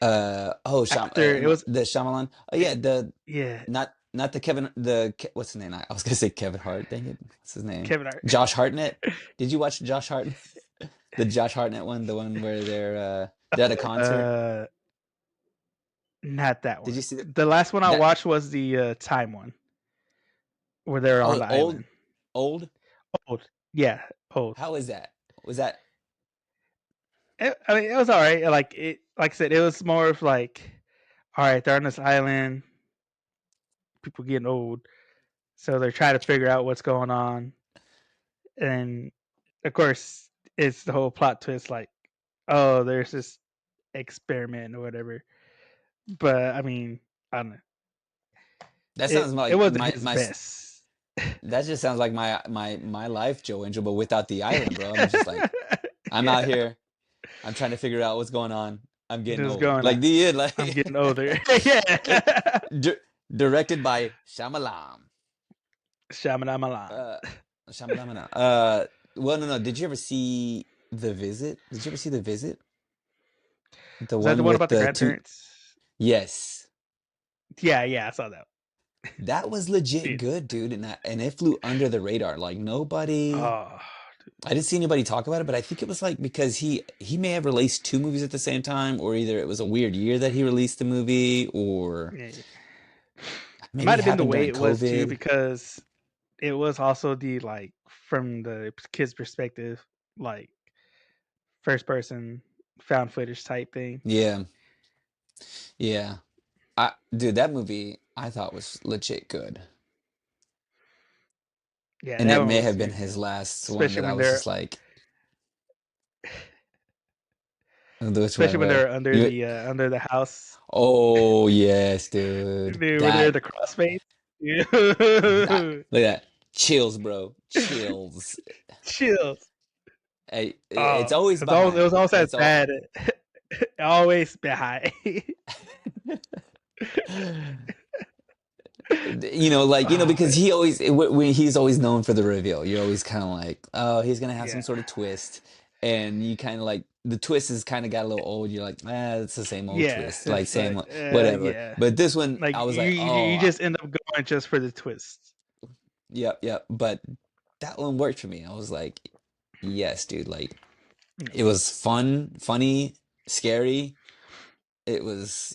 oh, after it no, was? the Shyamalan. Oh yeah, the Yeah, not the what's his name? I was gonna say Kevin Hart. Dang it, what's his name? Kevin Hart. Josh Hartnett. Did you watch Josh Hartnett? The Josh Hartnett one, the one where they're at a concert. uh, Not that Did one. you see The last one I that watched was the time one where they're on old the old island. old? Old, yeah, old. How is that? Was that I mean, it was all right. Like I said, it was more of like, all right, they're on this island. People getting old, so they're trying to figure out what's going on, and of course, it's the whole plot twist. Like, oh, there's this experiment or whatever. But I mean, I don't know. that It sounds it like wasn't his best. that just sounds like my life, Joe Angel, but without the island, bro. I'm just like I'm Yeah, out here. I'm trying to figure out what's going on. I'm getting just old. going on. Like the end, I'm like getting older. Yeah. di directed by Shyamalan. Shamanamalan. Uh, Shambhala. Well, no. Did you ever see The Visit? Did you ever see The Visit? The Was that the one one with about the the two. grandparents? Yes, Yeah, I saw that. that was legit Dude. good, dude, and it flew under the radar. Like nobody. Oh, I didn't see anybody talk about it, but I think it was like because he may have released two movies at the same time, or either it was a weird year that he released the movie, or yeah. It maybe might it have been the happened way during it was too, COVID. because it was also the like from the kid's perspective, like first person found footage type thing. Yeah, yeah. Dude, that movie I thought was legit good. Yeah, And that it one may was have been too. his last one Especially that I when was they're just like, which especially one, when bro? they're You, under the house. oh, yes, dude. Dude, when they're That, the crossface. that, Yeah. look at that. Chills, bro. Chills. Chills. Hey, it's Oh, always it was behind. almost as It's all. bad. Always behind. Because Oh, he always when he's always known for the reveal. You're always kind of like, oh, he's gonna have some yeah. sort of twist, and you kind of like the twist has kind of got a little old. You're like, it's the same old Yeah, twist, like it's same like whatever. yeah. But this one, Like I was you, like, you oh, just end up going just for the twist. yep, yep. But that one worked for me. I was like, yes, dude. Like Mm. it was fun, funny, scary. It was,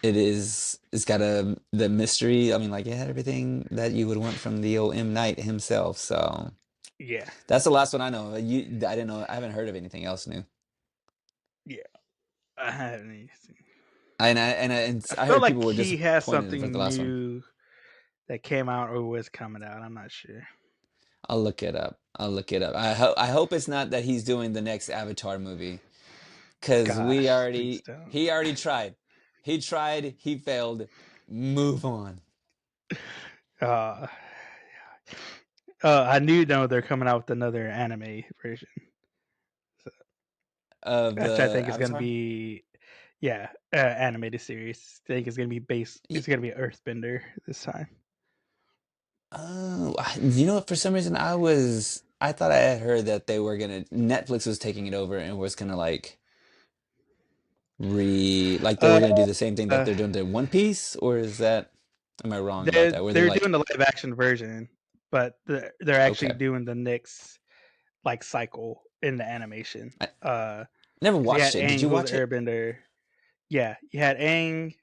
it's got the mystery. I mean, like it had everything that you would want from the old M. Night himself. So Yeah, that's the last one I know. I didn't know. I haven't heard of anything else new. yeah. I haven't even seen. And I I felt heard like people were he has disappointed with the something last one. new that came out or was coming out. I'm not sure. I'll look it up. I hope it's not that he's doing the next Avatar movie, because Gosh, please don't. he already tried. He tried. He failed. Move on. Uh, I know they're coming out with another anime version, Of which I the think is going to Avatar. be, yeah, animated series. I think it's going to be based. Y- It's going to be Earthbender this time. Oh, for some reason I thought I had heard that Netflix was taking it over and was gonna like like they were Uh, gonna do the same thing that uh they're doing to One Piece, or am I wrong about they're that? Where they're they're like, doing the live action version, but they're actually okay, doing the next like cycle in the animation. I Uh, never because you had watched it. Did Aang, you who was watch it? Airbender. Yeah, you had Aang,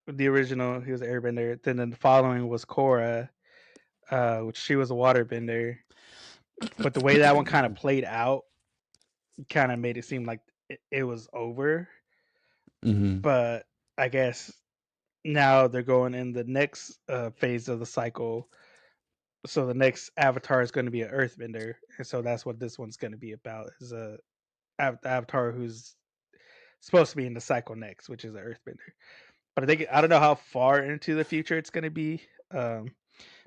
the original. He was an Airbender. Then the following was Korra, which she was a Waterbender. But the way that one kind of played out, kind of made it seem like it was over. Hmm. But I guess now they're going in the next phase of the cycle. So the next Avatar is going to be an Earthbender, and so that's what this one's going to be about. Is a Avatar who's supposed to be in the cycle next, which is an Earthbender. But I don't know how far into the future it's going to be, um,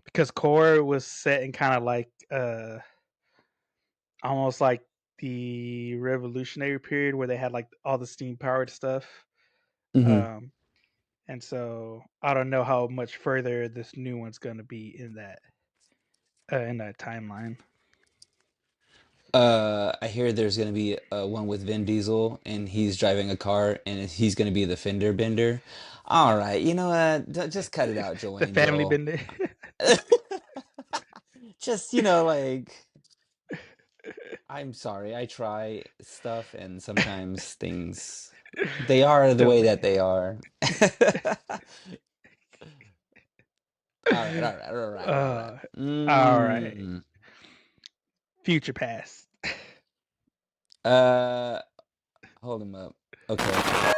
because Core was set in kind of like almost like the revolutionary period where they had like all the steam powered stuff. Hmm. Um, and so I don't know how much further this new one's going to be in that timeline. I hear there's gonna be one with Vin Diesel, and he's driving a car, and he's gonna be the fender bender. All right, you know what? Just cut it out, Joel The family Angel. bender. Just, like, I'm sorry, I try stuff, and sometimes things, they are the way Totally. that they are. All right, all right, all right, all right. Uh, all right. Future past. Uh, hold him up. Okay.